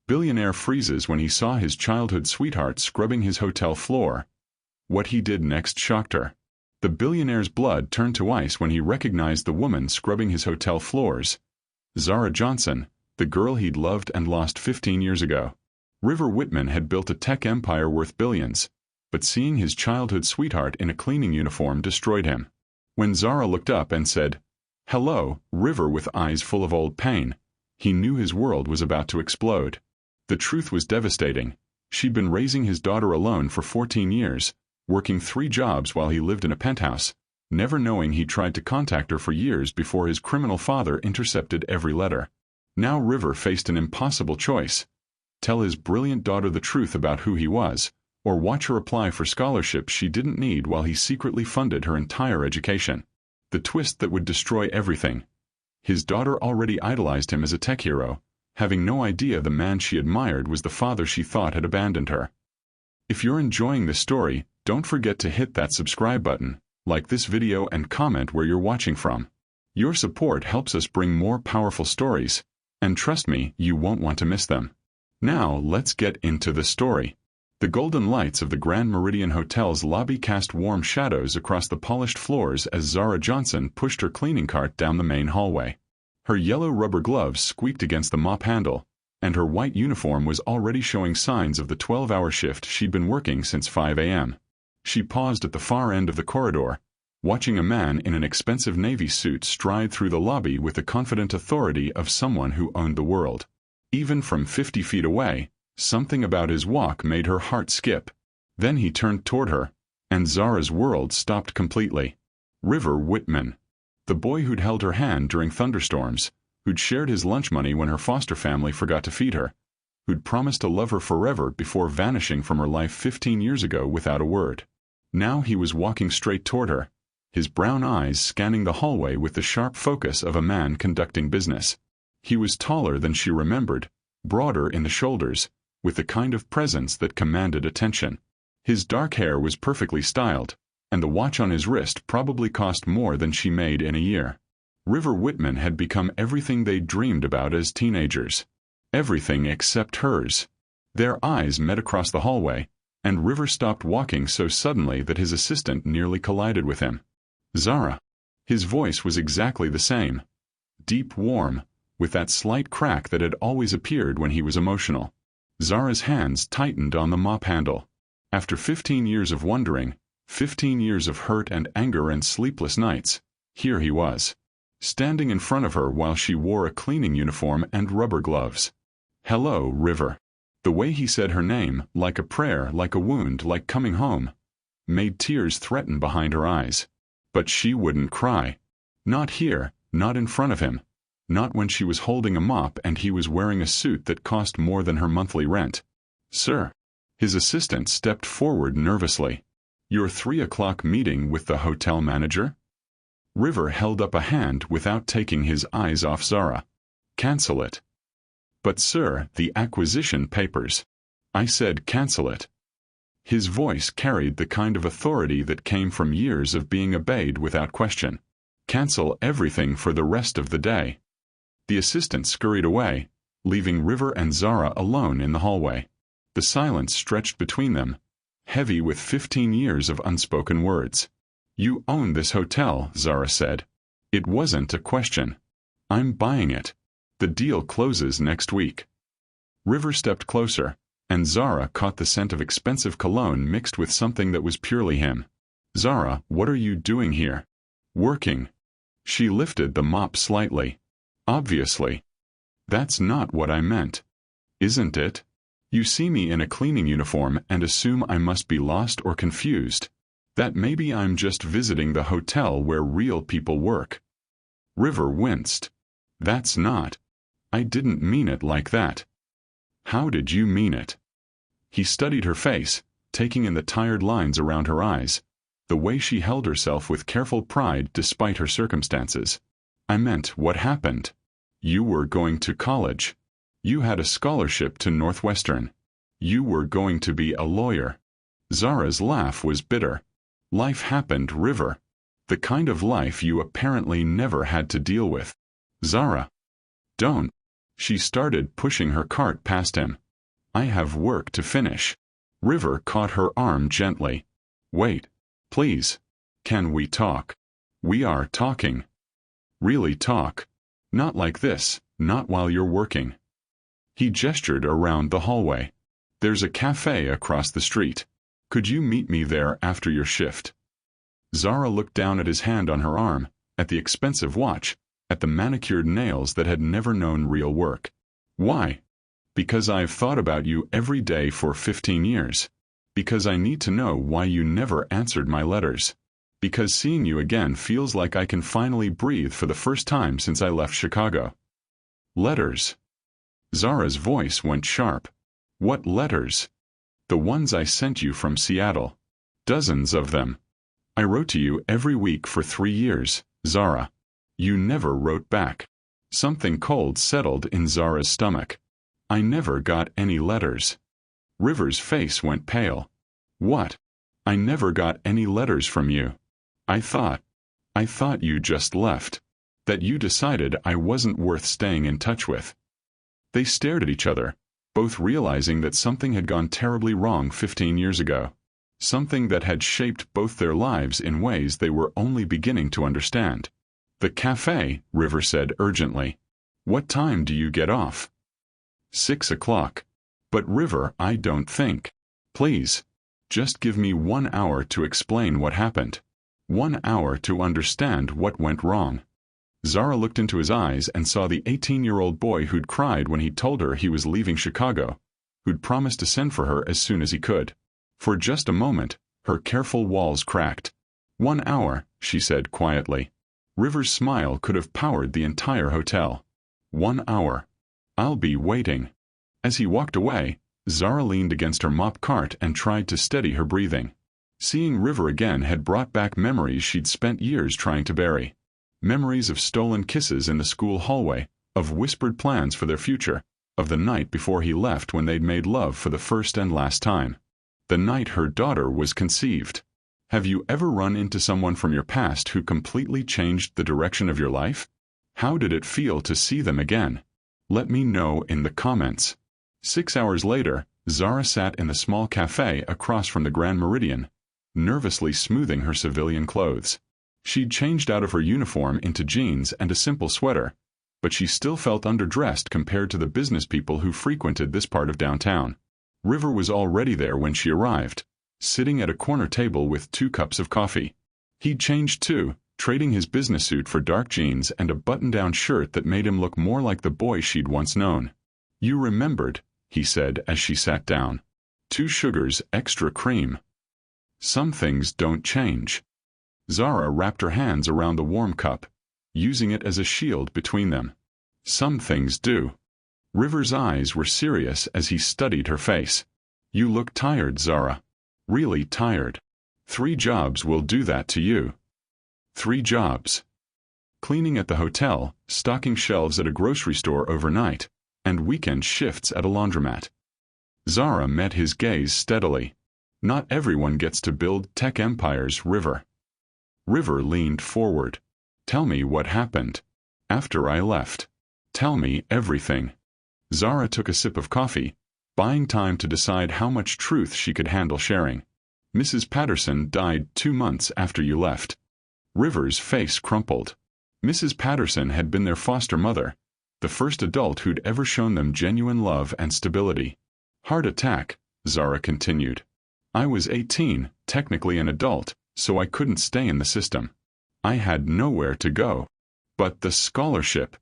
Billionaire freezes when he saw his childhood sweetheart scrubbing his hotel floor. What he did next shocked her. The billionaire's blood turned to ice when he recognized the woman scrubbing his hotel floors. Zara Johnson, the girl he'd loved and lost 15 years ago. River Whitman had built a tech empire worth billions, but seeing his childhood sweetheart in a cleaning uniform destroyed him. When Zara looked up and said, "Hello," River with eyes full of old pain, he knew his world was about to explode. The truth was devastating. She'd been raising his daughter alone for 14 years, working 3 jobs while he lived in a penthouse, never knowing he tried to contact her for years before his criminal father intercepted every letter. Now River faced an impossible choice: tell his brilliant daughter the truth about who he was, or watch her apply for scholarships she didn't need while he secretly funded her entire education. The twist that would destroy everything. His daughter already idolized him as a tech hero, having no idea the man she admired was the father she thought had abandoned her. If you're enjoying this story, don't forget to hit that subscribe button, like this video and comment where you're watching from. Your support helps us bring more powerful stories, and trust me, you won't want to miss them. Now let's get into the story. The golden lights of the Grand Meridian Hotel's lobby cast warm shadows across the polished floors as Zara Johnson pushed her cleaning cart down the main hallway. Her yellow rubber gloves squeaked against the mop handle, and her white uniform was already showing signs of the 12-hour shift she'd been working since 5 a.m. She paused at the far end of the corridor, watching a man in an expensive navy suit stride through the lobby with the confident authority of someone who owned the world. Even from 50 feet away, something about his walk made her heart skip. Then he turned toward her, and Zara's world stopped completely. River Whitman. The boy who'd held her hand during thunderstorms, who'd shared his lunch money when her foster family forgot to feed her, who'd promised to love her forever before vanishing from her life 15 years ago without a word. Now he was walking straight toward her, his brown eyes scanning the hallway with the sharp focus of a man conducting business. He was taller than she remembered, broader in the shoulders, with the kind of presence that commanded attention. His dark hair was perfectly styled, and the watch on his wrist probably cost more than she made in a year. River Whitman had become everything they'd dreamed about as teenagers. Everything except hers. Their eyes met across the hallway, and River stopped walking so suddenly that his assistant nearly collided with him. "Zara." His voice was exactly the same. Deep, warm, with that slight crack that had always appeared when he was emotional. Zara's hands tightened on the mop handle. After 15 years of wondering, 15 years of hurt and anger and sleepless nights, here he was, standing in front of her while she wore a cleaning uniform and rubber gloves. "Hello, River." The way he said her name, like a prayer, like a wound, like coming home, made tears threaten behind her eyes. But she wouldn't cry. Not here, not in front of him. Not when she was holding a mop and he was wearing a suit that cost more than her monthly rent. "Sir." His assistant stepped forward nervously. "Your 3 o'clock meeting with the hotel manager?" River held up a hand without taking his eyes off Zara. "Cancel it." "But sir, the acquisition papers." "I said cancel it." His voice carried the kind of authority that came from years of being obeyed without question. "Cancel everything for the rest of the day." The assistant scurried away, leaving River and Zara alone in the hallway. The silence stretched between them, heavy with 15 years of unspoken words. "You own this hotel," Zara said. "It wasn't a question. I'm buying it. The deal closes next week." River stepped closer, and Zara caught the scent of expensive cologne mixed with something that was purely him. "Zara, what are you doing here?" "Working." She lifted the mop slightly. "Obviously." "That's not what I meant." "Isn't it? You see me in a cleaning uniform and assume I must be lost or confused. That maybe I'm just visiting the hotel where real people work." River winced. "That's not. I didn't mean it like that." "How did you mean it?" He studied her face, taking in the tired lines around her eyes, the way she held herself with careful pride despite her circumstances. "I meant what happened. You were going to college. You had a scholarship to Northwestern. You were going to be a lawyer." Zara's laugh was bitter. "Life happened, River. The kind of life you apparently never had to deal with." "Zara." "Don't." She started pushing her cart past him. I have work to finish. River caught her arm gently. Wait. Please. Can we talk? We are talking. Really talk. Not like this, not while you're working. He gestured around the hallway. There's a cafe across the street. Could you meet me there after your shift? Zara looked down at his hand on her arm, at the expensive watch, at the manicured nails that had never known real work. Why? Because I've thought about you every day for 15 years. Because I need to know why you never answered my letters. Because seeing you again feels like I can finally breathe for the first time since I left Chicago. Letters. Zara's voice went sharp. What letters? The ones I sent you from Seattle. Dozens of them. I wrote to you every week for 3 years, Zara. You never wrote back. Something cold settled in Zara's stomach. I never got any letters. River's face went pale. What? I never got any letters from you. I thought you just left. That you decided I wasn't worth staying in touch with. They stared at each other, both realizing that something had gone terribly wrong 15 years ago. Something that had shaped both their lives in ways they were only beginning to understand. The cafe, River said urgently. What time do you get off? 6 o'clock. But River, I don't think. Please. Just give me 1 hour to explain what happened. 1 hour to understand what went wrong. Zara looked into his eyes and saw the 18-year-old boy who'd cried when he told her he was leaving Chicago, who'd promised to send for her as soon as he could. For just a moment, her careful walls cracked. 1 hour, she said quietly. River's smile could have powered the entire hotel. 1 hour. I'll be waiting. As he walked away, Zara leaned against her mop cart and tried to steady her breathing. Seeing River again had brought back memories she'd spent years trying to bury. Memories of stolen kisses in the school hallway, of whispered plans for their future, of the night before he left when they'd made love for the first and last time. The night her daughter was conceived. Have you ever run into someone from your past who completely changed the direction of your life? How did it feel to see them again? Let me know in the comments. 6 hours later, Zara sat in the small cafe across from the Grand Meridian, nervously smoothing her civilian clothes. She'd changed out of her uniform into jeans and a simple sweater, but she still felt underdressed compared to the business people who frequented this part of downtown. River was already there when she arrived, sitting at a corner table with 2 cups of coffee. He'd changed too, trading his business suit for dark jeans and a button-down shirt that made him look more like the boy she'd once known. You remembered, he said as she sat down. 2 sugars, extra cream. Some things don't change. Zara wrapped her hands around the warm cup, using it as a shield between them. Some things do. River's eyes were serious as he studied her face. You look tired, Zara. Really tired. 3 jobs will do that to you. 3 jobs. Cleaning at the hotel, stocking shelves at a grocery store overnight, and weekend shifts at a laundromat. Zara met his gaze steadily. Not everyone gets to build tech empires, River. River leaned forward. Tell me what happened. After I left. Tell me everything. Zara took a sip of coffee, buying time to decide how much truth she could handle sharing. Mrs. Patterson died 2 months after you left. River's face crumpled. Mrs. Patterson had been their foster mother, the first adult who'd ever shown them genuine love and stability. Heart attack, Zara continued. I was 18, technically an adult, so I couldn't stay in the system. I had nowhere to go. But the scholarship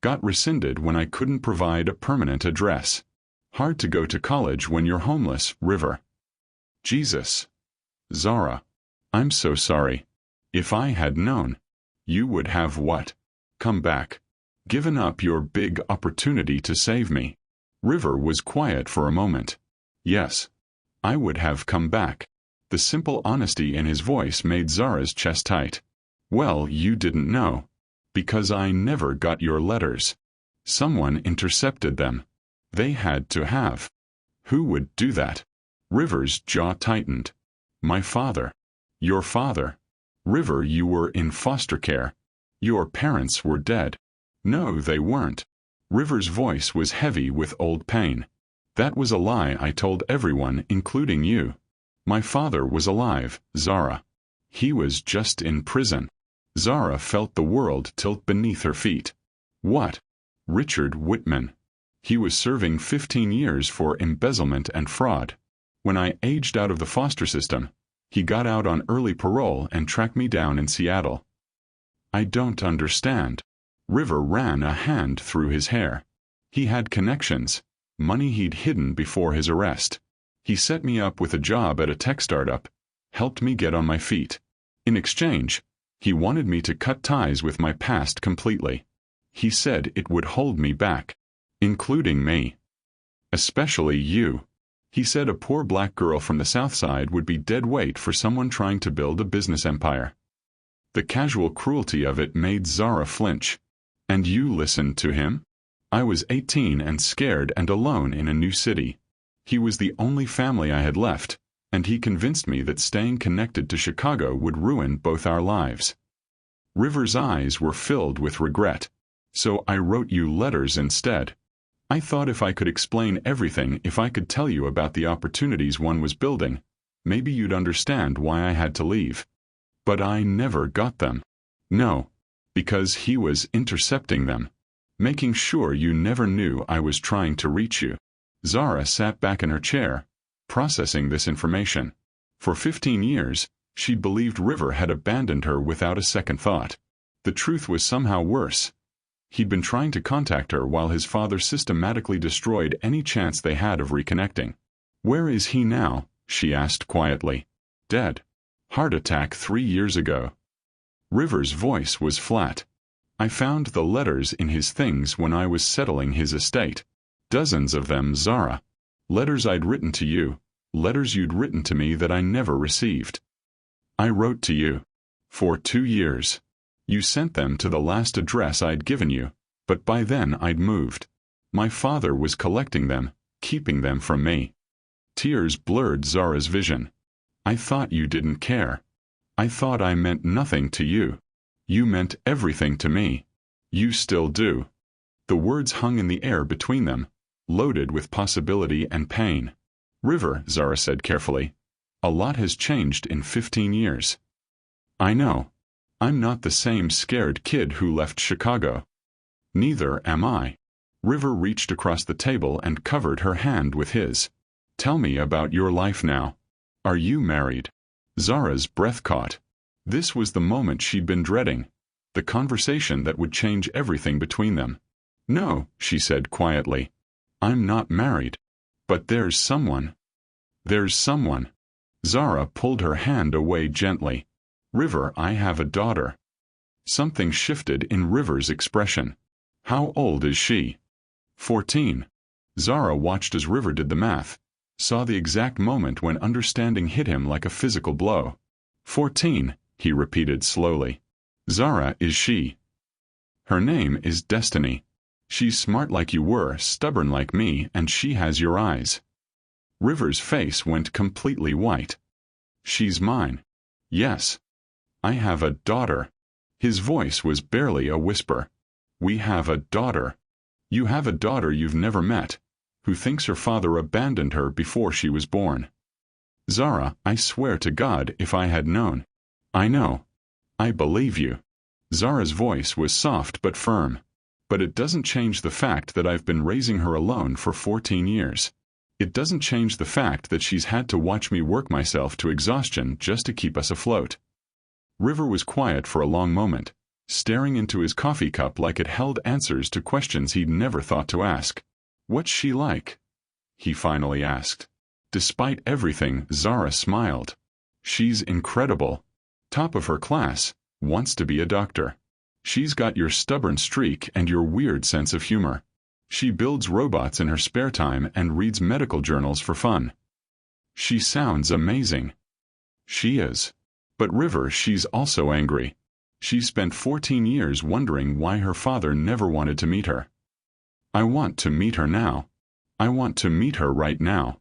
got rescinded when I couldn't provide a permanent address. Hard to go to college when you're homeless, River. Jesus. Zara. I'm so sorry. If I had known. You would have what? Come back. Given up your big opportunity to save me. River was quiet for a moment. Yes. I would have come back. The simple honesty in his voice made Zara's chest tight. Well, you didn't know. Because I never got your letters. Someone intercepted them. They had to have. Who would do that? River's jaw tightened. My father. Your father. River, you were in foster care. Your parents were dead. No, they weren't. River's voice was heavy with old pain. That was a lie I told everyone, including you. My father was alive, Zara. He was just in prison. Zara felt the world tilt beneath her feet. What? Richard Whitman. He was serving 15 years for embezzlement and fraud. When I aged out of the foster system, he got out on early parole and tracked me down in Seattle. I don't understand. River ran a hand through his hair. He had connections, money he'd hidden before his arrest. He set me up with a job at a tech startup, helped me get on my feet. In exchange, he wanted me to cut ties with my past completely. He said it would hold me back, including me. Especially you. He said a poor black girl from the South Side would be dead weight for someone trying to build a business empire. The casual cruelty of it made Zara flinch. And you listened to him? I was 18 and scared and alone in a new city. He was the only family I had left, and he convinced me that staying connected to Chicago would ruin both our lives. River's eyes were filled with regret. So I wrote you letters instead. I thought if I could explain everything, if I could tell you about the opportunities one was building, maybe you'd understand why I had to leave. But I never got them. No, because he was intercepting them, making sure you never knew I was trying to reach you. Zara sat back in her chair, processing this information. For 15 years, she'd believed River had abandoned her without a second thought. The truth was somehow worse. He'd been trying to contact her while his father systematically destroyed any chance they had of reconnecting. Where is he now? She asked quietly. Dead. Heart attack 3 years ago. River's voice was flat. I found the letters in his things when I was settling his estate. Dozens of them, Zara. Letters I'd written to you. Letters you'd written to me that I never received. I wrote to you. For 2 years. You sent them to the last address I'd given you, but by then I'd moved. My father was collecting them, keeping them from me. Tears blurred Zara's vision. I thought you didn't care. I thought I meant nothing to you. You meant everything to me. You still do. The words hung in the air between them, loaded with possibility and pain. River, Zara said carefully, a lot has changed in 15 years. I know. I'm not the same scared kid who left Chicago. Neither am I. River reached across the table and covered her hand with his. Tell me about your life now. Are you married? Zara's breath caught. This was the moment she'd been dreading, the conversation that would change everything between them. No, she said quietly. I'm not married. But there's someone. There's someone. Zara pulled her hand away gently. River, I have a daughter. Something shifted in River's expression. How old is she? 14. Zara watched as River did the math, saw the exact moment when understanding hit him like a physical blow. 14, he repeated slowly. Zara, is she? Her name is Destiny. She's smart like you were, stubborn like me, and she has your eyes. River's face went completely white. She's mine. Yes. I have a daughter. His voice was barely a whisper. We have a daughter. You have a daughter you've never met, who thinks her father abandoned her before she was born. Zara, I swear to God if I had known. I know. I believe you. Zara's voice was soft but firm. But it doesn't change the fact that I've been raising her alone for 14 years. It doesn't change the fact that she's had to watch me work myself to exhaustion just to keep us afloat. River was quiet for a long moment, staring into his coffee cup like it held answers to questions he'd never thought to ask. What's she like? He finally asked. Despite everything, Zara smiled. She's incredible. Top of her class, wants to be a doctor. She's got your stubborn streak and your weird sense of humor. She builds robots in her spare time and reads medical journals for fun. She sounds amazing. She is. But River, she's also angry. She spent 14 years wondering why her father never wanted to meet her. I want to meet her now. I want to meet her right now.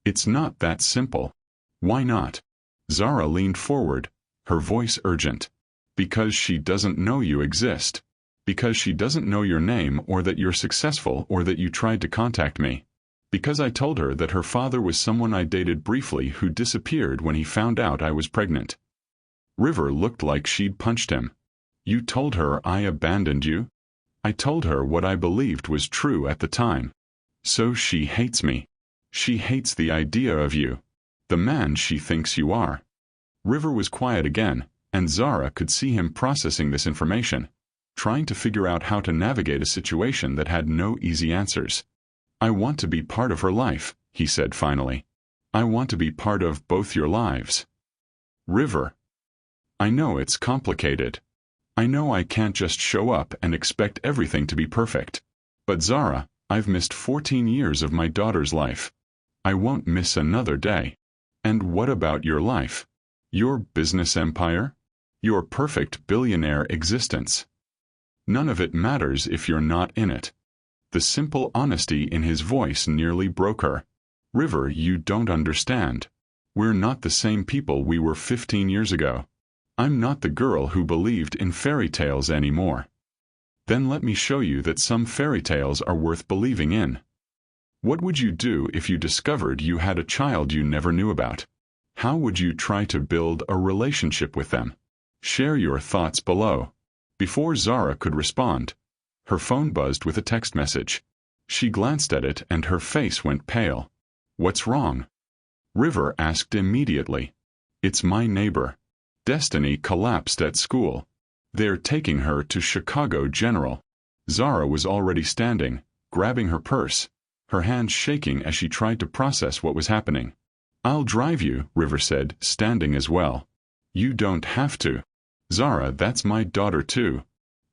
It's not that simple. Why not? Zara leaned forward, her voice urgent. Because she doesn't know you exist. Because she doesn't know your name or that you're successful or that you tried to contact me. Because I told her that her father was someone I dated briefly who disappeared when he found out I was pregnant. River looked like she'd punched him. You told her I abandoned you? I told her what I believed was true at the time. So she hates me. She hates the idea of you. The man she thinks you are. River was quiet again, and Zara could see him processing this information, trying to figure out how to navigate a situation that had no easy answers. I want to be part of her life, he said finally. I want to be part of both your lives. River. I know it's complicated. I know I can't just show up and expect everything to be perfect. But Zara, I've missed 14 years of my daughter's life. I won't miss another day. And what about your life? Your business empire? Your perfect billionaire existence? None of it matters if you're not in it. The simple honesty in his voice nearly broke her. River, you don't understand. We're not the same people we were 15 years ago. I'm not the girl who believed in fairy tales anymore. Then let me show you that some fairy tales are worth believing in. What would you do if you discovered you had a child you never knew about? How would you try to build a relationship with them? Share your thoughts below. Before Zara could respond, her phone buzzed with a text message. She glanced at it and her face went pale. What's wrong? River asked immediately. It's my neighbor. Destiny collapsed at school. They're taking her to Chicago General. Zara was already standing, grabbing her purse, her hands shaking as she tried to process what was happening. I'll drive you, River said, standing as well. You don't have to. Zara, that's my daughter too.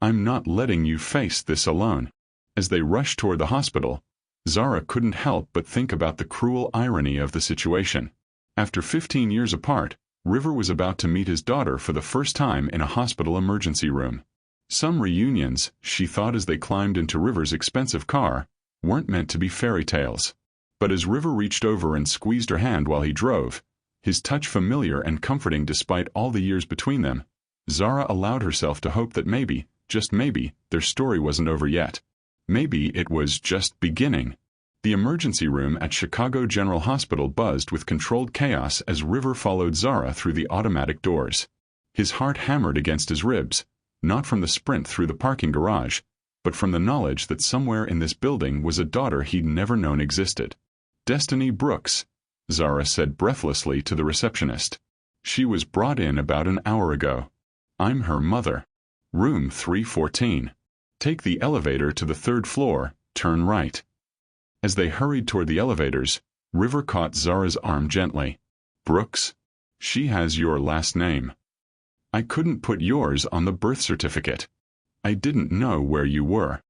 I'm not letting you face this alone. As they rushed toward the hospital, Zara couldn't help but think about the cruel irony of the situation. After 15 years apart, River was about to meet his daughter for the first time in a hospital emergency room. Some reunions, she thought as they climbed into River's expensive car, weren't meant to be fairy tales. But as River reached over and squeezed her hand while he drove, his touch familiar and comforting despite all the years between them, Zara allowed herself to hope that maybe, just maybe, their story wasn't over yet. Maybe it was just beginning. The emergency room at Chicago General Hospital buzzed with controlled chaos as River followed Zara through the automatic doors. His heart hammered against his ribs, not from the sprint through the parking garage, but from the knowledge that somewhere in this building was a daughter he'd never known existed. Destiny Brooks, Zara said breathlessly to the receptionist. She was brought in about an hour ago. I'm her mother. Room 314. Take the elevator to the 3rd floor, turn right. As they hurried toward the elevators, River caught Zara's arm gently. Brooks? She has your last name. I couldn't put yours on the birth certificate. I didn't know where you were.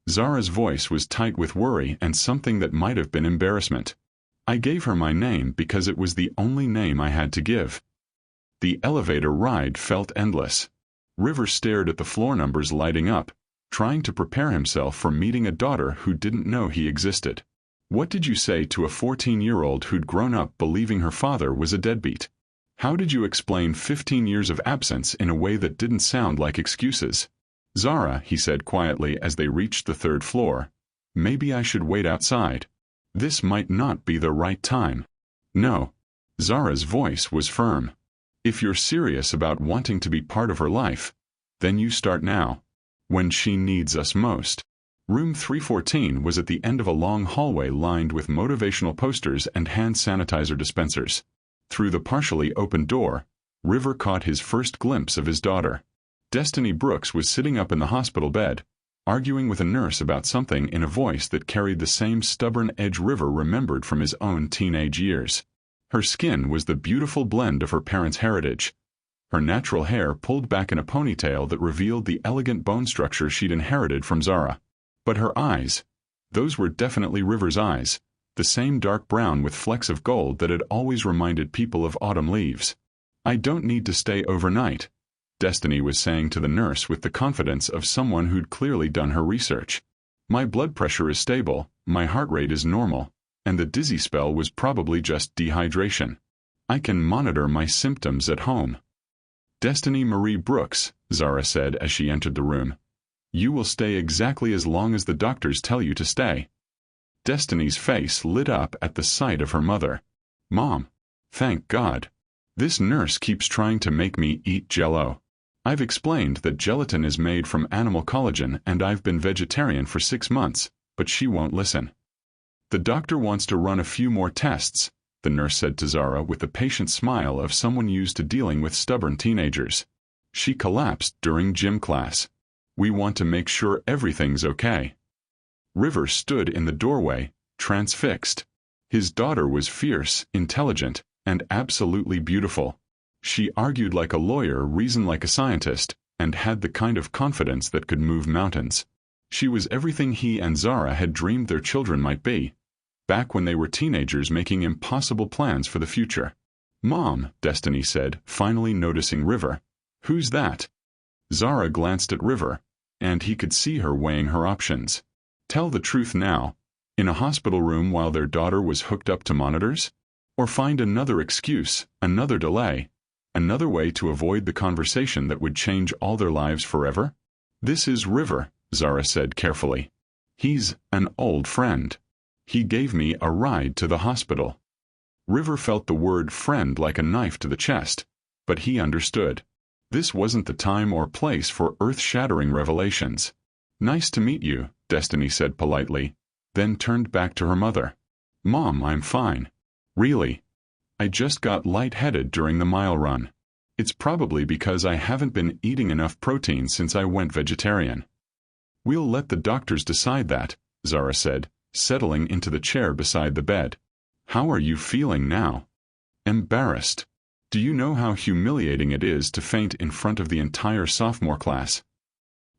Zara's voice was tight with worry and something that might have been embarrassment. I gave her my name because it was the only name I had to give. The elevator ride felt endless. River stared at the floor numbers lighting up, trying to prepare himself for meeting a daughter who didn't know he existed. What did you say to a 14-year-old who'd grown up believing her father was a deadbeat? How did you explain 15 years of absence in a way that didn't sound like excuses? Zara, he said quietly as they reached the 3rd floor, maybe I should wait outside. This might not be the right time. No. Zara's voice was firm. If you're serious about wanting to be part of her life, then you start now. When she needs us most. Room 314 was at the end of a long hallway lined with motivational posters and hand sanitizer dispensers. Through the partially open door, River caught his first glimpse of his daughter. Destiny Brooks was sitting up in the hospital bed, arguing with a nurse about something in a voice that carried the same stubborn edge River remembered from his own teenage years. Her skin was the beautiful blend of her parents' heritage. Her natural hair pulled back in a ponytail that revealed the elegant bone structure she'd inherited from Zara. But her eyes, those were definitely River's eyes, the same dark brown with flecks of gold that had always reminded people of autumn leaves. I don't need to stay overnight, Destiny was saying to the nurse with the confidence of someone who'd clearly done her research. My blood pressure is stable, my heart rate is normal, and the dizzy spell was probably just dehydration. I can monitor my symptoms at home. Destiny Marie Brooks, Zara said as she entered the room. You will stay exactly as long as the doctors tell you to stay. Destiny's face lit up at the sight of her mother. Mom. Thank God. This nurse keeps trying to make me eat Jell-O. I've explained that gelatin is made from animal collagen and I've been vegetarian for 6 months, but she won't listen. The doctor wants to run a few more tests, the nurse said to Zara with the patient smile of someone used to dealing with stubborn teenagers. She collapsed during gym class. We want to make sure everything's okay. River stood in the doorway, transfixed. His daughter was fierce, intelligent, and absolutely beautiful. She argued like a lawyer, reasoned like a scientist, and had the kind of confidence that could move mountains. She was everything he and Zara had dreamed their children might be, back when they were teenagers making impossible plans for the future. Mom, Destiny said, finally noticing River. Who's that? Zara glanced at River, and he could see her weighing her options. Tell the truth now. In a hospital room while their daughter was hooked up to monitors? Or find another excuse, another delay, another way to avoid the conversation that would change all their lives forever? This is River, Zara said carefully. He's an old friend. He gave me a ride to the hospital. River felt the word friend like a knife to the chest, but he understood. This wasn't the time or place for earth-shattering revelations. Nice to meet you, Destiny said politely, then turned back to her mother. Mom, I'm fine. Really? I just got lightheaded during the mile run. It's probably because I haven't been eating enough protein since I went vegetarian. We'll let the doctors decide that, Zara said, settling into the chair beside the bed. How are you feeling now? Embarrassed. Do you know how humiliating it is to faint in front of the entire sophomore class?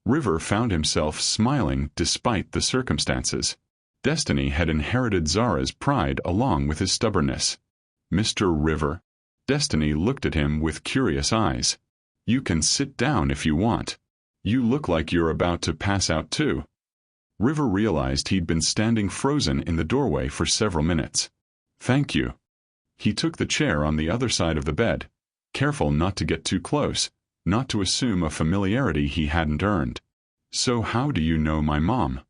River found himself smiling despite the circumstances. Destiny had inherited Zara's pride along with his stubbornness. Mr. River. Destiny looked at him with curious eyes. You can sit down if you want. You look like you're about to pass out too. River realized he'd been standing frozen in the doorway for several minutes. Thank you. He took the chair on the other side of the bed, careful not to get too close, not to assume a familiarity he hadn't earned. So how do you know my mom?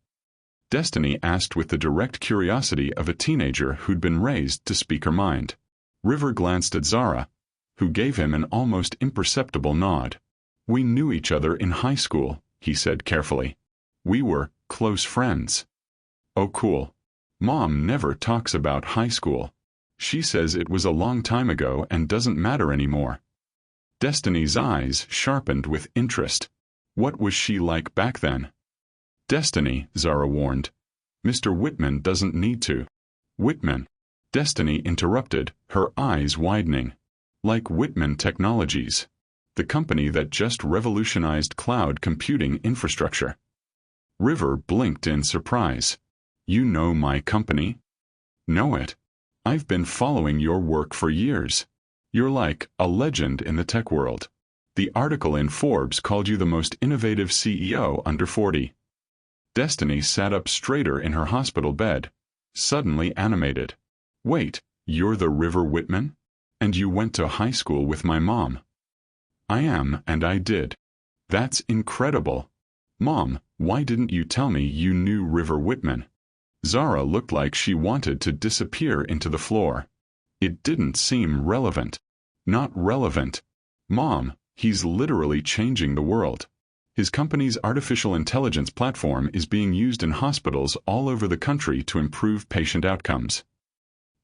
Destiny asked with the direct curiosity of a teenager who'd been raised to speak her mind. River glanced at Zara, who gave him an almost imperceptible nod. We knew each other in high school, he said carefully. We were close friends. Oh cool. Mom never talks about high school. She says it was a long time ago and doesn't matter anymore. Destiny's eyes sharpened with interest. What was she like back then? Destiny, Zara warned. Mr. Whitman doesn't need to. Whitman. Destiny interrupted, her eyes widening. Like Whitman Technologies. The company that just revolutionized cloud computing infrastructure. River blinked in surprise. You know my company? Know it. I've been following your work for years. You're like a legend in the tech world. The article in Forbes called you the most innovative CEO under 40. Destiny sat up straighter in her hospital bed, suddenly animated. Wait, you're the River Whitman? And you went to high school with my mom. I am, and I did. That's incredible. Mom, why didn't you tell me you knew River Whitman? Zara looked like she wanted to disappear into the floor. It didn't seem relevant. Not relevant. Mom, he's literally changing the world. His company's artificial intelligence platform is being used in hospitals all over the country to improve patient outcomes.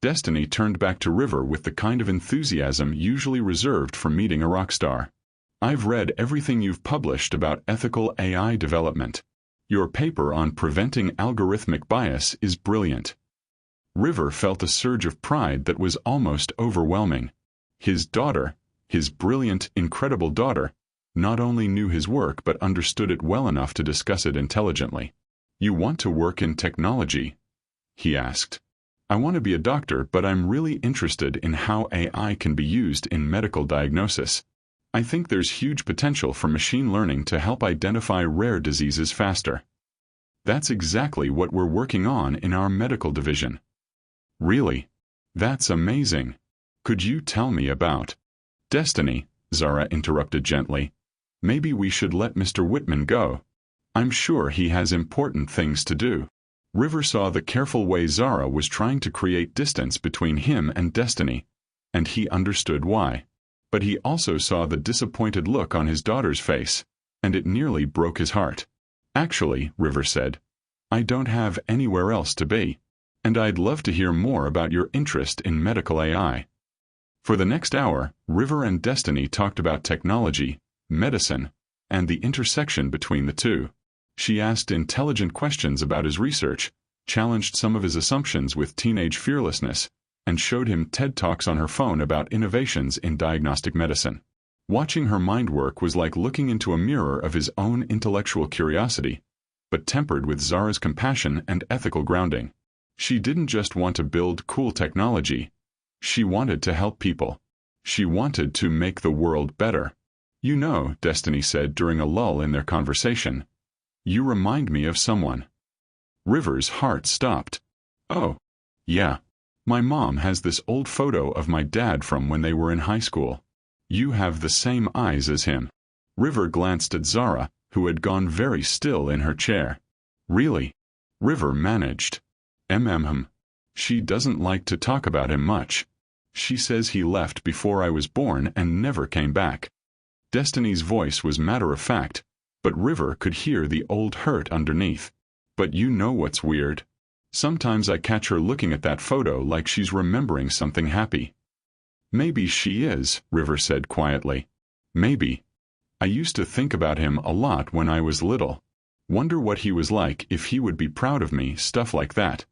Destiny turned back to River with the kind of enthusiasm usually reserved for meeting a rock star. I've read everything you've published about ethical AI development. Your paper on preventing algorithmic bias is brilliant. River felt a surge of pride that was almost overwhelming. His daughter, his brilliant, incredible daughter, not only knew his work but understood it well enough to discuss it intelligently. You want to work in technology? He asked. I want to be a doctor, but I'm really interested in how AI can be used in medical diagnosis. I think there's huge potential for machine learning to help identify rare diseases faster. That's exactly what we're working on in our medical division. Really? That's amazing. Could you tell me about... Destiny, Zara interrupted gently. Maybe we should let Mr. Whitman go. I'm sure he has important things to do. River saw the careful way Zara was trying to create distance between him and Destiny, and he understood why. But he also saw the disappointed look on his daughter's face, and it nearly broke his heart. Actually, River said, I don't have anywhere else to be, and I'd love to hear more about your interest in medical AI. For the next hour, River and Destiny talked about technology, medicine, and the intersection between the two. She asked intelligent questions about his research, challenged some of his assumptions with teenage fearlessness, and showed him TED Talks on her phone about innovations in diagnostic medicine. Watching her mind work was like looking into a mirror of his own intellectual curiosity, but tempered with Zara's compassion and ethical grounding. She didn't just want to build cool technology. She wanted to help people. She wanted to make the world better. You know, Destiny said during a lull in their conversation, you remind me of someone. River's heart stopped. Oh, yeah. My mom has this old photo of my dad from when they were in high school. You have the same eyes as him. River glanced at Zara, who had gone very still in her chair. Really? River managed. She doesn't like to talk about him much. She says he left before I was born and never came back. Destiny's voice was matter-of-fact, but River could hear the old hurt underneath. But you know what's weird? Sometimes I catch her looking at that photo like she's remembering something happy. Maybe she is, River said quietly. Maybe. I used to think about him a lot when I was little. Wonder what he was like if he would be proud of me, stuff like that.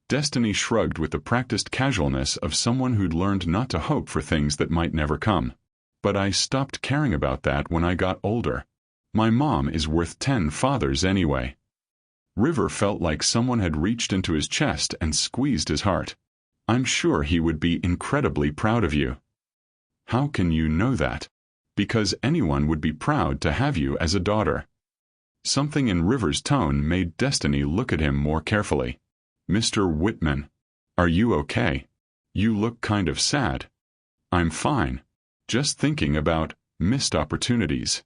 Destiny shrugged with the practiced casualness of someone who'd learned not to hope for things that might never come. But I stopped caring about that when I got older. My mom is worth 10 fathers anyway. River felt like someone had reached into his chest and squeezed his heart. I'm sure he would be incredibly proud of you. How can you know that? Because anyone would be proud to have you as a daughter. Something in River's tone made Destiny look at him more carefully. Mr. Whitman, are you okay? You look kind of sad. I'm fine. Just thinking about missed opportunities.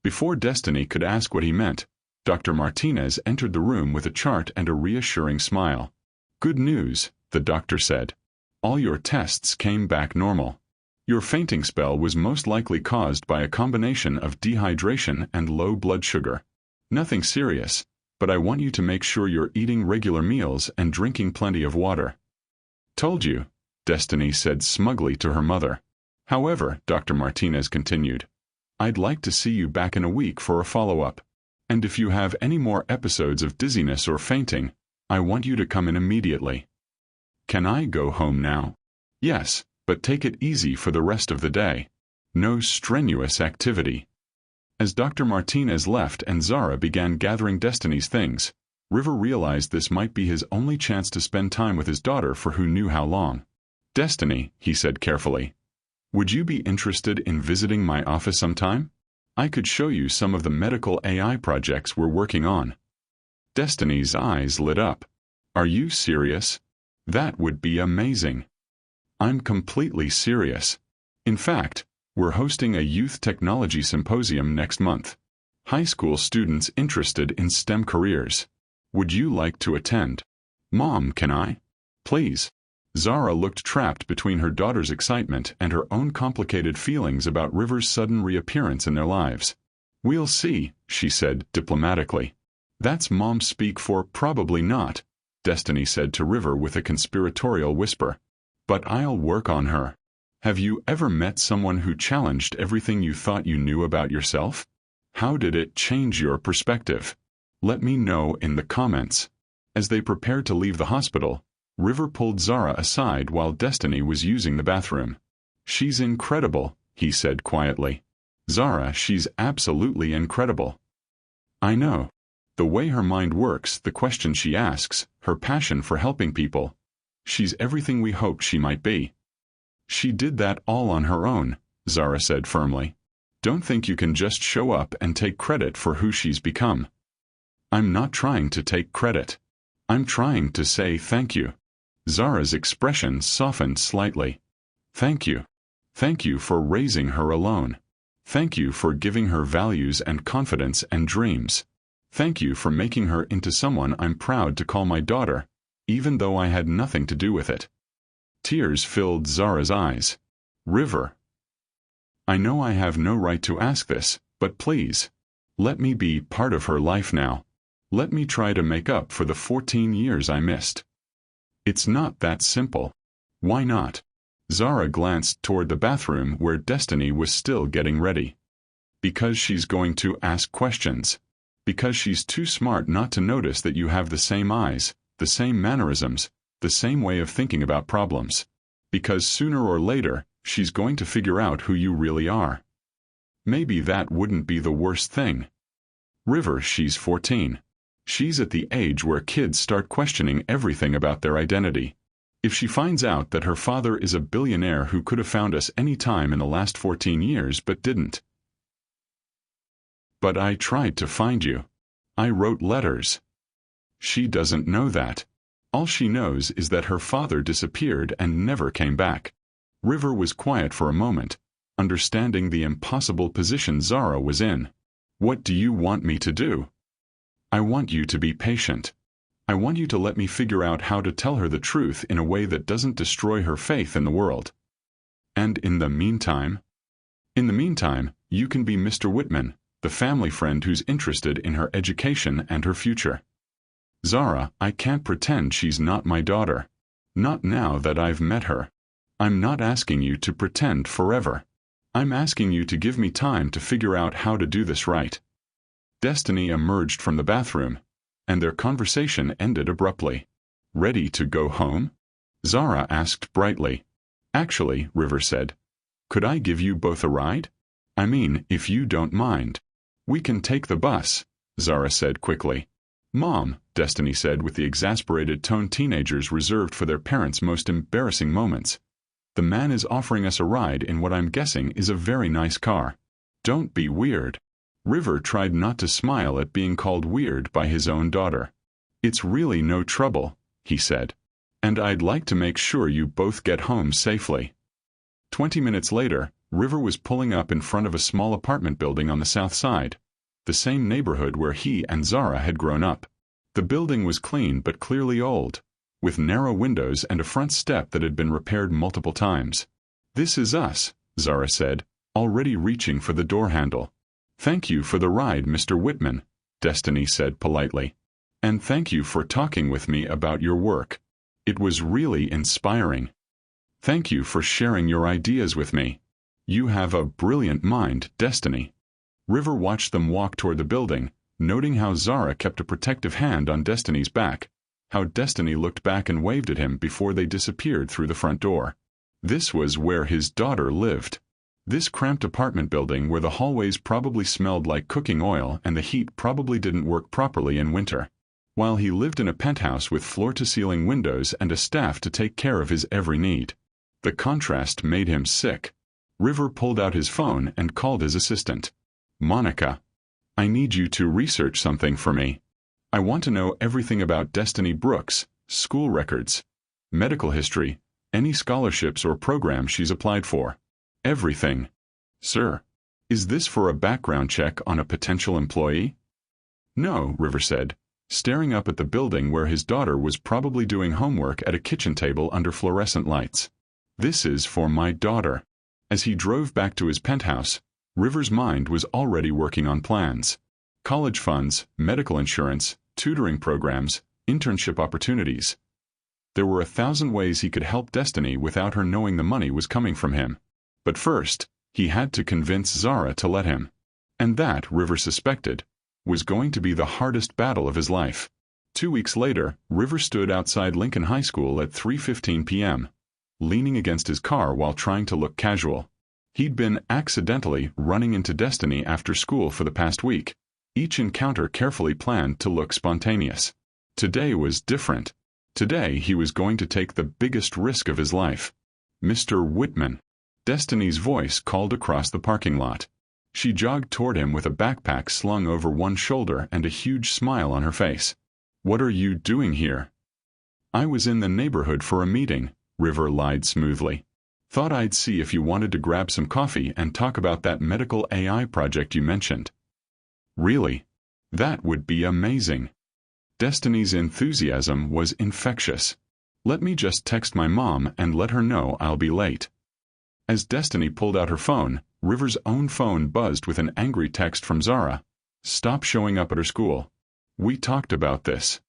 Before Destiny could ask what he meant, Dr. Martinez entered the room with a chart and a reassuring smile. Good news, the doctor said. All your tests came back normal. Your fainting spell was most likely caused by a combination of dehydration and low blood sugar. Nothing serious, but I want you to make sure you're eating regular meals and drinking plenty of water. Told you, Destiny said smugly to her mother. However, Dr. Martinez continued, I'd like to see you back in a week for a follow-up. And if you have any more episodes of dizziness or fainting, I want you to come in immediately. Can I go home now? Yes, but take it easy for the rest of the day. No strenuous activity. As Dr. Martinez left and Zara began gathering Destiny's things, River realized this might be his only chance to spend time with his daughter for who knew how long. Destiny, he said carefully, would you be interested in visiting my office sometime? I could show you some of the medical AI projects we're working on. Destiny's eyes lit up. Are you serious? That would be amazing. I'm completely serious. In fact, we're hosting a youth technology symposium next month. High school students interested in STEM careers. Would you like to attend? Mom, can I? Please. Zara looked trapped between her daughter's excitement and her own complicated feelings about River's sudden reappearance in their lives. We'll see, she said diplomatically. That's mom speak for probably not, Destiny said to River with a conspiratorial whisper. But I'll work on her. Have you ever met someone who challenged everything you thought you knew about yourself? How did it change your perspective? Let me know in the comments. As they prepared to leave the hospital, River pulled Zara aside while Destiny was using the bathroom. She's incredible, he said quietly. Zara, she's absolutely incredible. I know. The way her mind works, the questions she asks, her passion for helping people. She's everything we hoped she might be. She did that all on her own, Zara said firmly. Don't think you can just show up and take credit for who she's become. I'm not trying to take credit. I'm trying to say thank you. Zara's expression softened slightly. Thank you. Thank you for raising her alone. Thank you for giving her values and confidence and dreams. Thank you for making her into someone I'm proud to call my daughter, even though I had nothing to do with it." Tears filled Zara's eyes. "River, I know I have no right to ask this, but please, let me be part of her life now. Let me try to make up for the 14 years I missed." "It's not that simple." "Why not?" Zara glanced toward the bathroom where Destiny was still getting ready. "Because she's going to ask questions. Because she's too smart not to notice that you have the same eyes, the same mannerisms, the same way of thinking about problems. Because sooner or later, she's going to figure out who you really are. Maybe that wouldn't be the worst thing. River, she's 14. She's at the age where kids start questioning everything about their identity. If she finds out that her father is a billionaire who could have found us any time in the last 14 years but didn't." "But I tried to find you. I wrote letters." "She doesn't know that. All she knows is that her father disappeared and never came back." River was quiet for a moment, understanding the impossible position Zara was in. "What do you want me to do?" "I want you to be patient. I want you to let me figure out how to tell her the truth in a way that doesn't destroy her faith in the world." "And in the meantime?" "In the meantime, you can be Mr. Whitman, the family friend who's interested in her education and her future." "Zara, I can't pretend she's not my daughter. Not now that I've met her. I'm not asking you to pretend forever. I'm asking you to give me time to figure out how to do this right." Destiny emerged from the bathroom, and their conversation ended abruptly. "Ready to go home?" Zara asked brightly. "Actually," River said, "could I give you both a ride? I mean, if you don't mind." "We can take the bus," Zara said quickly. "Mom," Destiny said with the exasperated tone teenagers reserved for their parents' most embarrassing moments, "the man is offering us a ride in what I'm guessing is a very nice car. Don't be weird." River tried not to smile at being called weird by his own daughter. "It's really no trouble," he said. "And I'd like to make sure you both get home safely." 20 minutes later, River was pulling up in front of a small apartment building on the south side, the same neighborhood where he and Zara had grown up. The building was clean but clearly old, with narrow windows and a front step that had been repaired multiple times. "This is us," Zara said, already reaching for the door handle. "Thank you for the ride, Mr. Whitman," Destiny said politely. "And thank you for talking with me about your work. It was really inspiring. Thank you for sharing your ideas with me. You have a brilliant mind, Destiny." River watched them walk toward the building, noting how Zara kept a protective hand on Destiny's back, how Destiny looked back and waved at him before they disappeared through the front door. This was where his daughter lived. This cramped apartment building where the hallways probably smelled like cooking oil and the heat probably didn't work properly in winter. While he lived in a penthouse with floor-to-ceiling windows and a staff to take care of his every need. The contrast made him sick. River pulled out his phone and called his assistant. "Monica, I need you to research something for me. I want to know everything about Destiny Brooks, school records, medical history, any scholarships or programs she's applied for. Everything." "Sir, is this for a background check on a potential employee?" "No," River said, staring up at the building where his daughter was probably doing homework at a kitchen table under fluorescent lights. "This is for my daughter." As he drove back to his penthouse, River's mind was already working on plans. College funds, medical insurance, tutoring programs, internship opportunities. There were 1,000 ways he could help Destiny without her knowing the money was coming from him. But first, he had to convince Zara to let him. And that, River suspected, was going to be the hardest battle of his life. 2 weeks later, River stood outside Lincoln High School at 3:15 p.m., leaning against his car while trying to look casual. He'd been accidentally running into Destiny after school for the past week, each encounter carefully planned to look spontaneous. Today was different. Today he was going to take the biggest risk of his life. "Mr. Whitman." Destiny's voice called across the parking lot. She jogged toward him with a backpack slung over one shoulder and a huge smile on her face. "What are you doing here?" "I was in the neighborhood for a meeting," River lied smoothly. "Thought I'd see if you wanted to grab some coffee and talk about that medical AI project you mentioned." "Really? That would be amazing. Destiny's enthusiasm was infectious. Let me just text my mom and let her know I'll be late. As Destiny pulled out her phone, River's own phone buzzed with an angry text from Zara. Stop showing up at her school. We talked about this.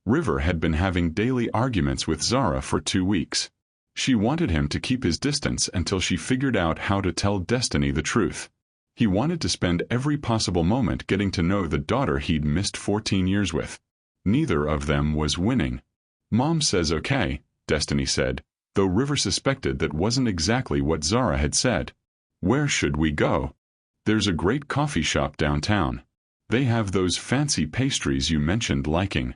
River had been having daily arguments with Zara for 2 weeks. She wanted him to keep his distance until she figured out how to tell Destiny the truth. He wanted to spend every possible moment getting to know the daughter he'd missed 14 years with. Neither of them was winning. Mom says okay, Destiny said, though River suspected that wasn't exactly what Zara had said. Where should we go? There's a great coffee shop downtown. They have those fancy pastries you mentioned liking.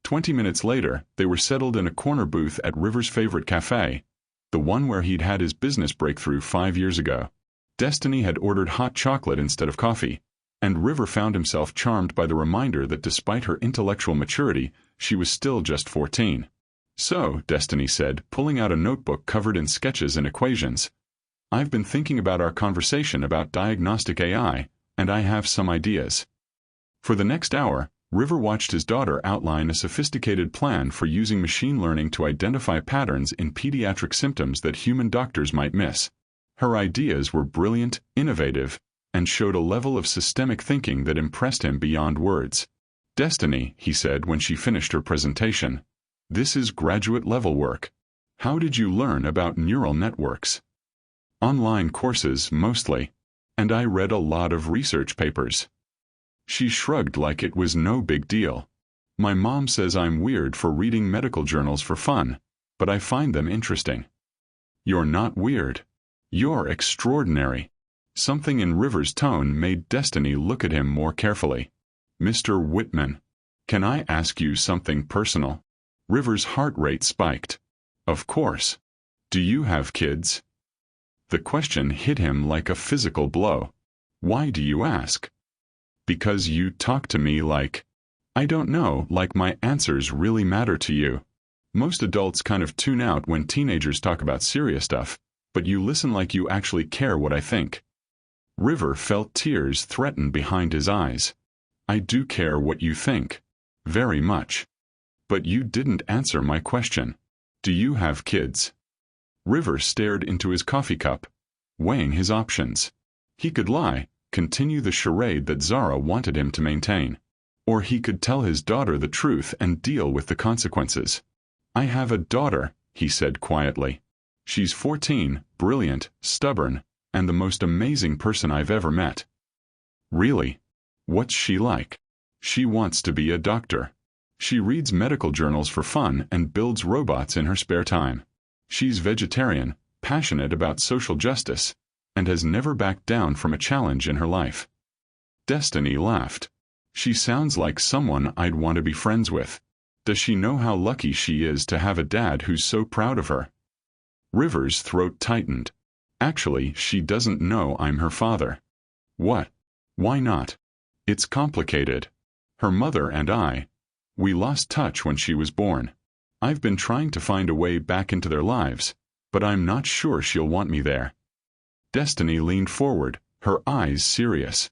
20 minutes later, they were settled in a corner booth at River's favorite cafe, the one where he'd had his business breakthrough 5 years ago. Destiny had ordered hot chocolate instead of coffee, and River found himself charmed by the reminder that despite her intellectual maturity, she was still just 14. So, Destiny said, pulling out a notebook covered in sketches and equations, I've been thinking about our conversation about diagnostic AI, and I have some ideas. For the next hour, River watched his daughter outline a sophisticated plan for using machine learning to identify patterns in pediatric symptoms that human doctors might miss. Her ideas were brilliant, innovative, and showed a level of systemic thinking that impressed him beyond words. Destiny, he said when she finished her presentation, this is graduate-level work. How did you learn about neural networks? Online courses, mostly. And I read a lot of research papers. She shrugged like it was no big deal. My mom says I'm weird for reading medical journals for fun, but I find them interesting. You're not weird. You're extraordinary. Something in River's tone made Destiny look at him more carefully. Mr. Whitman, can I ask you something personal? River's heart rate spiked. Of course. Do you have kids? The question hit him like a physical blow. Why do you ask? Because you talk to me like, I don't know, like my answers really matter to you. Most adults kind of tune out when teenagers talk about serious stuff, but you listen like you actually care what I think. River felt tears threaten behind his eyes. I do care what you think. Very much. But you didn't answer my question. Do you have kids? River stared into his coffee cup, weighing his options. He could lie, continue the charade that Zara wanted him to maintain. Or he could tell his daughter the truth and deal with the consequences. I have a daughter, he said quietly. She's 14, brilliant, stubborn, and the most amazing person I've ever met. Really? What's she like? She wants to be a doctor. She reads medical journals for fun and builds robots in her spare time. She's vegetarian, passionate about social justice, and has never backed down from a challenge in her life. Destiny laughed. She sounds like someone I'd want to be friends with. Does she know how lucky she is to have a dad who's so proud of her? River's throat tightened. Actually, she doesn't know I'm her father. What? Why not? It's complicated. Her mother and we lost touch when she was born. I've been trying to find a way back into their lives, but I'm not sure she'll want me there. Destiny leaned forward, her eyes serious.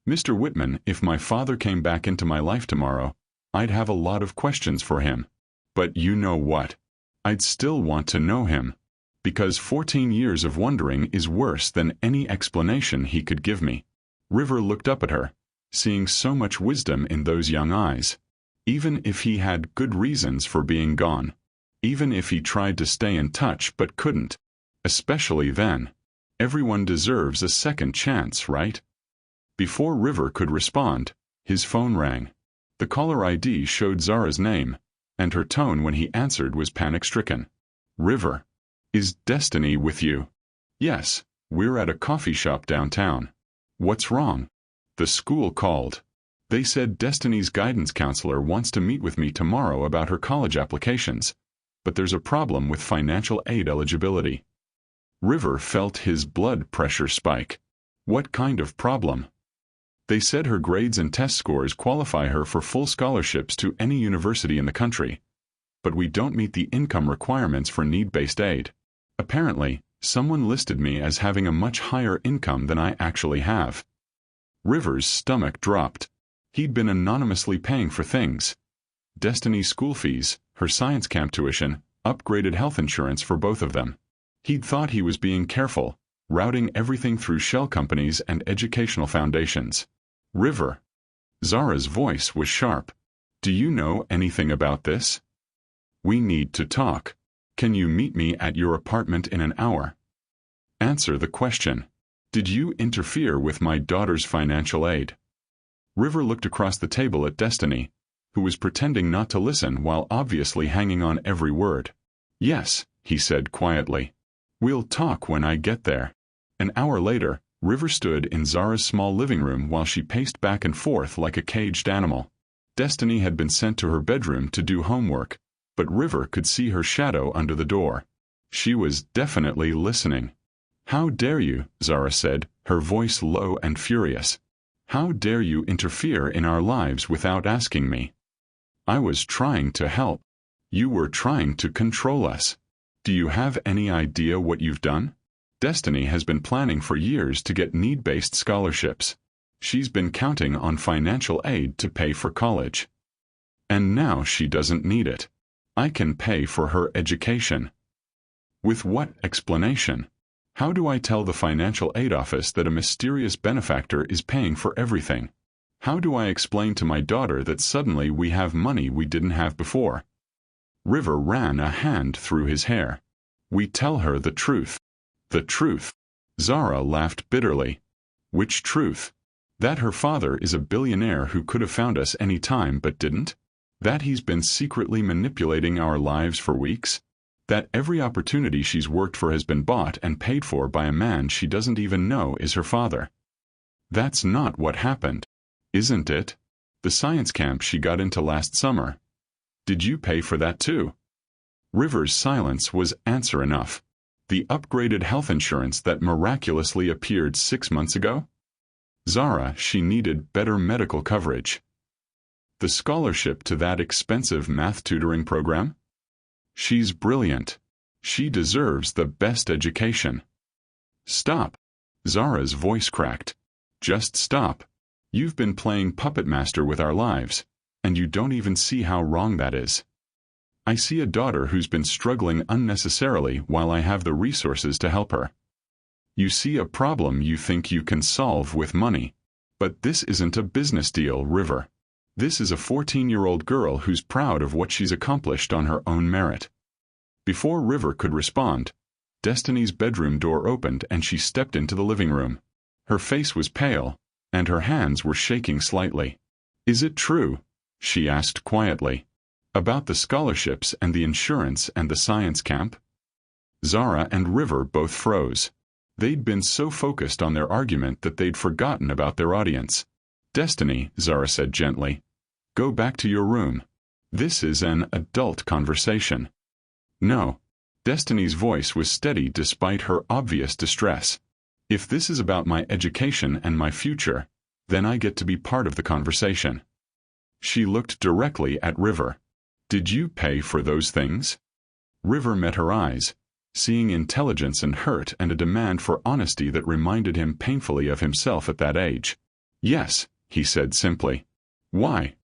Mr. Whitman, if my father came back into my life tomorrow, I'd have a lot of questions for him. But you know what? I'd still want to know him. Because 14 years of wondering is worse than any explanation he could give me. River looked up at her, seeing so much wisdom in those young eyes. Even if he had good reasons for being gone. Even if he tried to stay in touch but couldn't. Especially then. Everyone deserves a second chance, right? Before River could respond, his phone rang. The caller ID showed Zara's name, and her tone when he answered was panic-stricken. River. Is Destiny with you? Yes, we're at a coffee shop downtown. What's wrong? The school called. They said Destiny's guidance counselor wants to meet with me tomorrow about her college applications, but there's a problem with financial aid eligibility. River felt his blood pressure spike. What kind of problem? They said her grades and test scores qualify her for full scholarships to any university in the country, but we don't meet the income requirements for need-based aid. Apparently, someone listed me as having a much higher income than I actually have. River's stomach dropped. He'd been anonymously paying for things. Destiny's school fees, her science camp tuition, upgraded health insurance for both of them. He'd thought he was being careful, routing everything through shell companies and educational foundations. River. Zara's voice was sharp. Do you know anything about this? We need to talk. Can you meet me at your apartment in an hour? Answer the question. Did you interfere with my daughter's financial aid? River looked across the table at Destiny, who was pretending not to listen while obviously hanging on every word. Yes, he said quietly. We'll talk when I get there. An hour later, River stood in Zara's small living room while she paced back and forth like a caged animal. Destiny had been sent to her bedroom to do homework, but River could see her shadow under the door. She was definitely listening. How dare you, Zara said, her voice low and furious. How dare you interfere in our lives without asking me? I was trying to help. You were trying to control us. Do you have any idea what you've done? Destiny has been planning for years to get need-based scholarships. She's been counting on financial aid to pay for college. And now she doesn't need it. I can pay for her education. With what explanation? How do I tell the financial aid office that a mysterious benefactor is paying for everything? How do I explain to my daughter that suddenly we have money we didn't have before? River ran a hand through his hair. We tell her the truth. The truth. Zara laughed bitterly. Which truth? That her father is a billionaire who could have found us any time but didn't? That he's been secretly manipulating our lives for weeks? That every opportunity she's worked for has been bought and paid for by a man she doesn't even know is her father? That's not what happened, isn't it? The science camp she got into last summer. Did you pay for that too? River's silence was answer enough. The upgraded health insurance that miraculously appeared 6 months ago? Zara, she needed better medical coverage. The scholarship to that expensive math tutoring program? She's brilliant. She deserves the best education. Stop. Zara's voice cracked. Just stop. You've been playing puppet master with our lives, and you don't even see how wrong that is. I see a daughter who's been struggling unnecessarily while I have the resources to help her. You see a problem you think you can solve with money. But this isn't a business deal, River. This is a 14-year-old girl who's proud of what she's accomplished on her own merit. Before River could respond, Destiny's bedroom door opened and she stepped into the living room. Her face was pale, and her hands were shaking slightly. Is it true? She asked quietly. About the scholarships and the insurance and the science camp? Zara and River both froze. They'd been so focused on their argument that they'd forgotten about their audience. Destiny, Zara said gently. Go back to your room. This is an adult conversation. No. Destiny's voice was steady despite her obvious distress. If this is about my education and my future, then I get to be part of the conversation. She looked directly at River. Did you pay for those things? River met her eyes, seeing intelligence and hurt and a demand for honesty that reminded him painfully of himself at that age. Yes, he said simply. Why?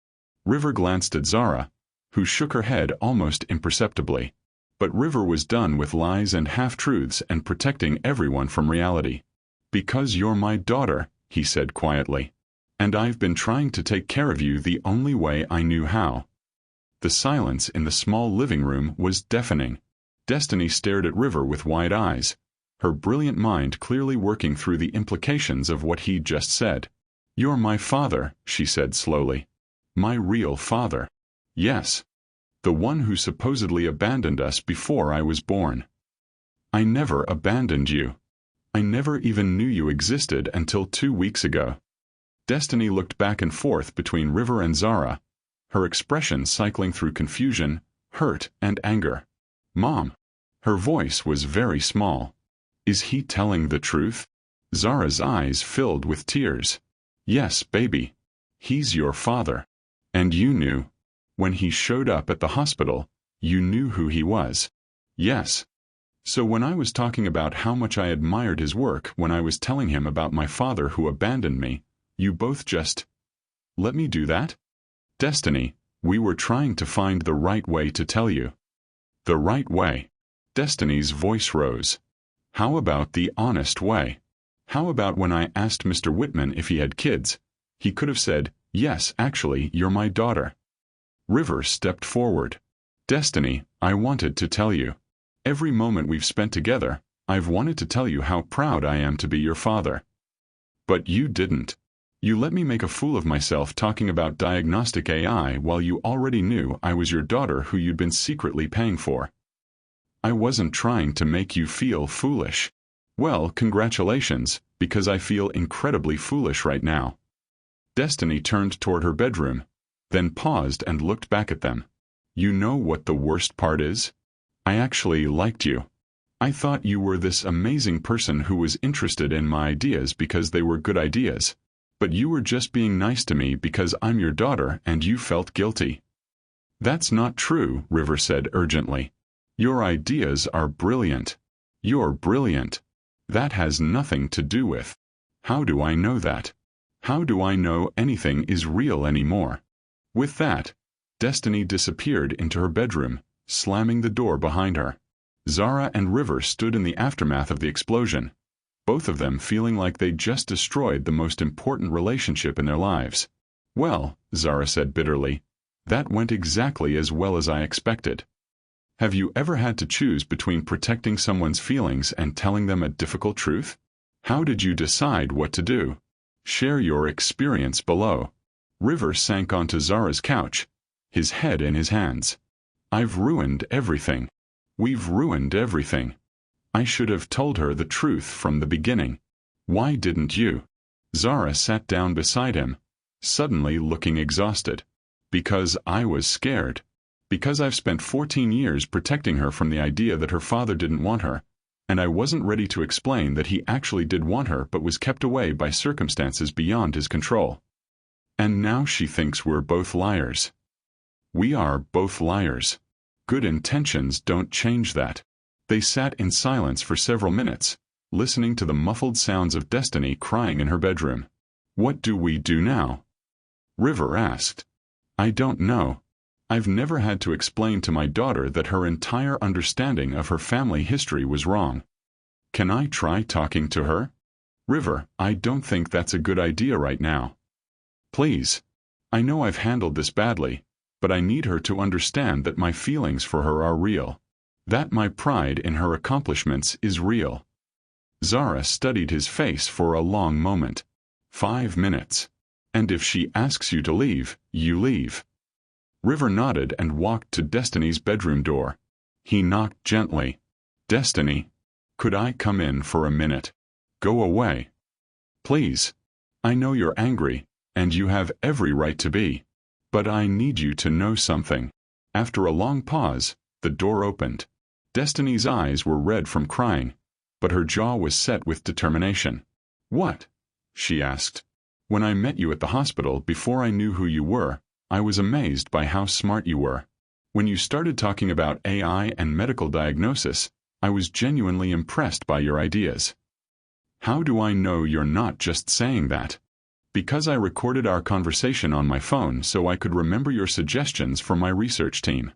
River glanced at Zara, who shook her head almost imperceptibly. But River was done with lies and half-truths and protecting everyone from reality. Because you're my daughter, he said quietly. And I've been trying to take care of you the only way I knew how. The silence in the small living room was deafening. Destiny stared at River with wide eyes, her brilliant mind clearly working through the implications of what he'd just said. You're my father, she said slowly. My real father. Yes. The one who supposedly abandoned us before I was born. I never abandoned you. I never even knew you existed until 2 weeks ago. Destiny looked back and forth between River and Zara, her expression cycling through confusion, hurt, and anger. Mom. Her voice was very small. Is he telling the truth? Zara's eyes filled with tears. Yes, baby. He's your father. And you knew. When he showed up at the hospital, you knew who he was. Yes. So when I was talking about how much I admired his work when I was telling him about my father who abandoned me, you both just... Let me do that? Destiny, we were trying to find the right way to tell you. The right way. Destiny's voice rose. How about the honest way? How about when I asked Mr. Whitman if he had kids? He could have said, "Yes, actually, you're my daughter." River stepped forward. Destiny, I wanted to tell you. Every moment we've spent together, I've wanted to tell you how proud I am to be your father. But you didn't. You let me make a fool of myself talking about diagnostic AI while you already knew I was your daughter who you'd been secretly paying for. I wasn't trying to make you feel foolish. Well, congratulations, because I feel incredibly foolish right now. Destiny turned toward her bedroom, then paused and looked back at them. You know what the worst part is? I actually liked you. I thought you were this amazing person who was interested in my ideas because they were good ideas. But you were just being nice to me because I'm your daughter and you felt guilty. That's not true, River said urgently. Your ideas are brilliant. You're brilliant. That has nothing to do with. How do I know that? How do I know anything is real anymore? With that, Destiny disappeared into her bedroom, slamming the door behind her. Zara and River stood in the aftermath of the explosion, both of them feeling like they'd just destroyed the most important relationship in their lives. Well, Zara said bitterly, that went exactly as well as I expected. Have you ever had to choose between protecting someone's feelings and telling them a difficult truth? How did you decide what to do? Share your experience below. River sank onto Zara's couch, his head in his hands. I've ruined everything. We've ruined everything. I should have told her the truth from the beginning. Why didn't you? Zara sat down beside him, suddenly looking exhausted. Because I was scared. Because I've spent 14 years protecting her from the idea that her father didn't want her, and I wasn't ready to explain that he actually did want her but was kept away by circumstances beyond his control. And now she thinks we're both liars. We are both liars. Good intentions don't change that. They sat in silence for several minutes, listening to the muffled sounds of Destiny crying in her bedroom. What do we do now? River asked. I don't know. I've never had to explain to my daughter that her entire understanding of her family history was wrong. Can I try talking to her? River, I don't think that's a good idea right now. Please. I know I've handled this badly, but I need her to understand that my feelings for her are real. That my pride in her accomplishments is real. Zara studied his face for a long moment. 5 minutes. And if she asks you to leave, you leave. River nodded and walked to Destiny's bedroom door. He knocked gently. Destiny, could I come in for a minute? Go away. Please. I know you're angry, and you have every right to be. But I need you to know something. After a long pause, the door opened. Destiny's eyes were red from crying, but her jaw was set with determination. What? She asked. When I met you at the hospital before I knew who you were, I was amazed by how smart you were. When you started talking about AI and medical diagnosis, I was genuinely impressed by your ideas. How do I know you're not just saying that? Because I recorded our conversation on my phone so I could remember your suggestions for my research team.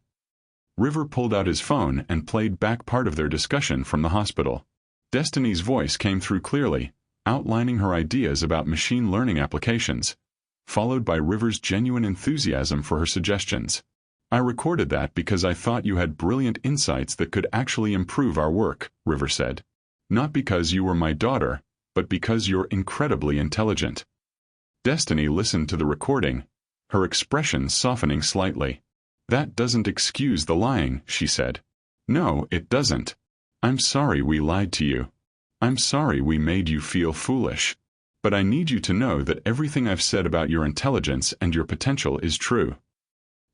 River pulled out his phone and played back part of their discussion from the hospital. Destiny's voice came through clearly, outlining her ideas about machine learning applications, followed by River's genuine enthusiasm for her suggestions. I recorded that because I thought you had brilliant insights that could actually improve our work, River said. Not because you were my daughter, but because you're incredibly intelligent. Destiny listened to the recording, her expression softening slightly. That doesn't excuse the lying, she said. No, it doesn't. I'm sorry we lied to you. I'm sorry we made you feel foolish. But I need you to know that everything I've said about your intelligence and your potential is true.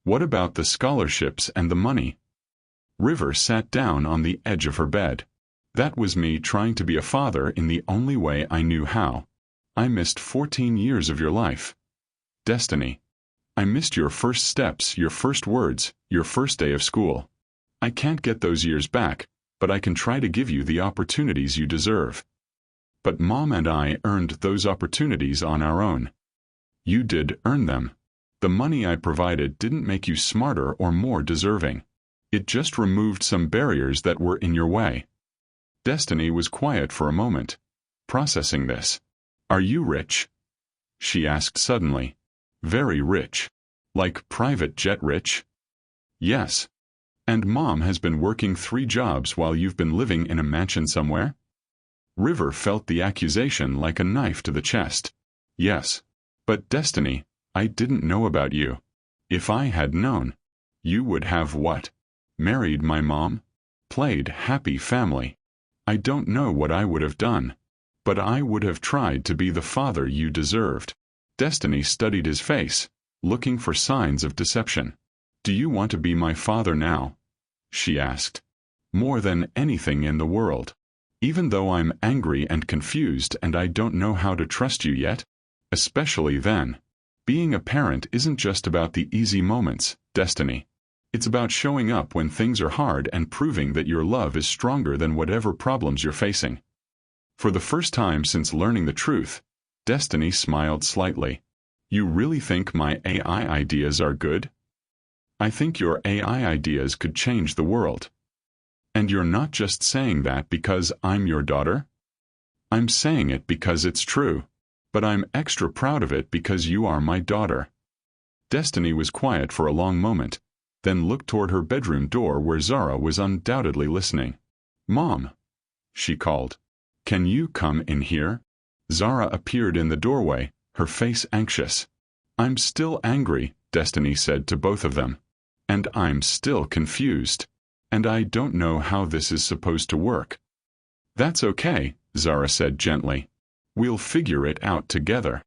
What about the scholarships and the money? River sat down on the edge of her bed. That was me trying to be a father in the only way I knew how. I missed 14 years of your life. Destiny. I missed your first steps, your first words, your first day of school. I can't get those years back, but I can try to give you the opportunities you deserve. But Mom and I earned those opportunities on our own. You did earn them. The money I provided didn't make you smarter or more deserving. It just removed some barriers that were in your way. Destiny was quiet for a moment, processing this. Are you rich? She asked suddenly. Very rich. Like private jet rich? Yes. And Mom has been working 3 jobs while you've been living in a mansion somewhere? River felt the accusation like a knife to the chest. Yes. But Destiny, I didn't know about you. If I had known, you would have what? Married my mom? Played happy family. I don't know what I would have done. But I would have tried to be the father you deserved. Destiny studied his face, looking for signs of deception. Do you want to be my father now? She asked. More than anything in the world. Even though I'm angry and confused and I don't know how to trust you yet? Especially then. Being a parent isn't just about the easy moments, Destiny. It's about showing up when things are hard and proving that your love is stronger than whatever problems you're facing. For the first time since learning the truth, Destiny smiled slightly. You really think my AI ideas are good? I think your AI ideas could change the world. And you're not just saying that because I'm your daughter? I'm saying it because it's true. But I'm extra proud of it because you are my daughter. Destiny was quiet for a long moment, then looked toward her bedroom door where Zara was undoubtedly listening. Mom, she called. Can you come in here? Zara appeared in the doorway, her face anxious. I'm still angry, Destiny said to both of them. And I'm still confused. And I don't know how this is supposed to work. That's okay, Zara said gently. We'll figure it out together.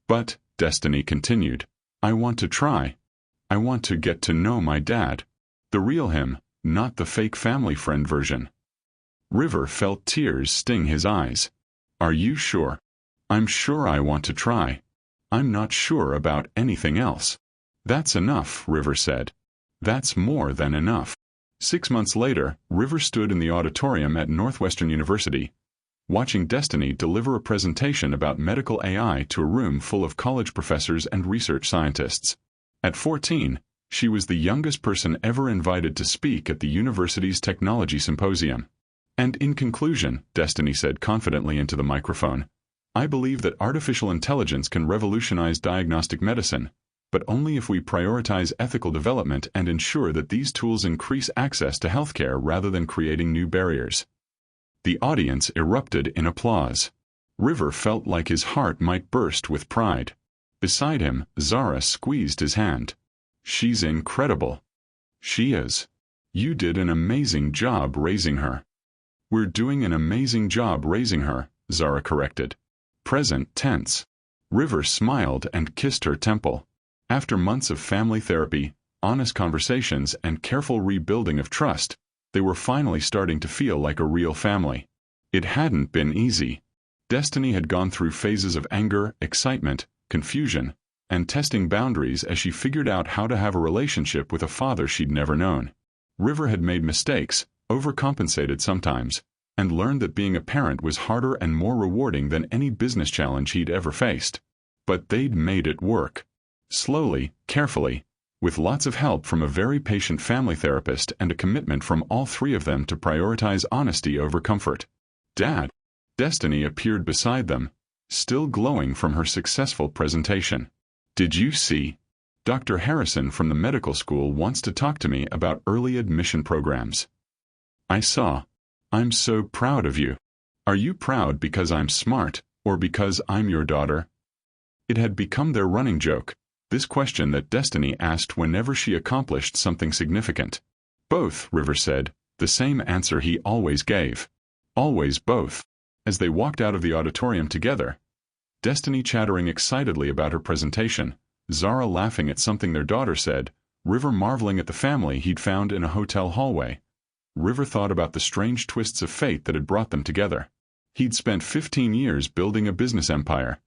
But, Destiny continued, I want to try. I want to get to know my dad. The real him, not the fake family friend version. River felt tears sting his eyes. Are you sure? I'm sure I want to try. I'm not sure about anything else. That's enough, River said. That's more than enough. 6 months later, River stood in the auditorium at Northwestern University, watching Destiny deliver a presentation about medical AI to a room full of college professors and research scientists. At 14, she was the youngest person ever invited to speak at the university's technology symposium. And in conclusion, Destiny said confidently into the microphone, I believe that artificial intelligence can revolutionize diagnostic medicine, but only if we prioritize ethical development and ensure that these tools increase access to healthcare rather than creating new barriers. The audience erupted in applause. River felt like his heart might burst with pride. Beside him, Zara squeezed his hand. She's incredible. She is. You did an amazing job raising her. We're doing an amazing job raising her, Zara corrected. Present tense. River smiled and kissed her temple. After months of family therapy, honest conversations, and careful rebuilding of trust, they were finally starting to feel like a real family. It hadn't been easy. Destiny had gone through phases of anger, excitement, confusion, and testing boundaries as she figured out how to have a relationship with a father she'd never known. River had made mistakes, overcompensated sometimes, and learned that being a parent was harder and more rewarding than any business challenge he'd ever faced. But they'd made it work. Slowly, carefully, with lots of help from a very patient family therapist and a commitment from all 3 of them to prioritize honesty over comfort. Dad. Destiny appeared beside them, still glowing from her successful presentation. Did you see? Dr. Harrison from the medical school wants to talk to me about early admission programs. I saw. I'm so proud of you. Are you proud because I'm smart, or because I'm your daughter? It had become their running joke, this question that Destiny asked whenever she accomplished something significant. Both, River said, the same answer he always gave. Always both. As they walked out of the auditorium together, Destiny chattering excitedly about her presentation, Zara laughing at something their daughter said, River marveling at the family he'd found in a hotel hallway. River thought about the strange twists of fate that had brought them together. He'd spent 15 years building a business empire,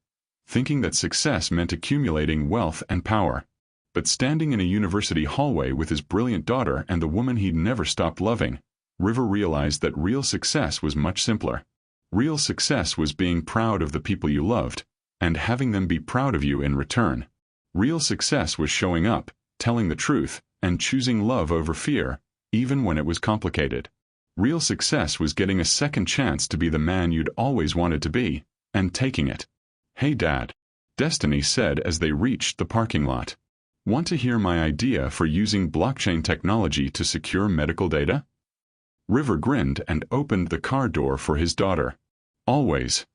thinking that success meant accumulating wealth and power. But standing in a university hallway with his brilliant daughter and the woman he'd never stopped loving, River realized that real success was much simpler. Real success was being proud of the people you loved, and having them be proud of you in return. Real success was showing up, telling the truth, and choosing love over fear, even when it was complicated. Real success was getting a second chance to be the man you'd always wanted to be, and taking it. "Hey Dad," Destiny said as they reached the parking lot. "Want to hear my idea for using blockchain technology to secure medical data?" River grinned and opened the car door for his daughter. Always.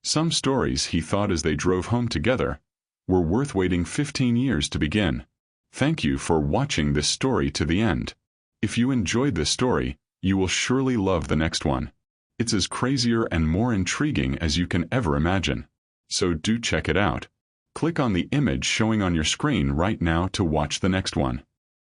Some stories, he thought as they drove home together, were worth waiting 15 years to begin. Thank you for watching this story to the end. If you enjoyed this story, you will surely love the next one. It's as crazier and more intriguing as you can ever imagine. So do check it out. Click on the image showing on your screen right now to watch the next one.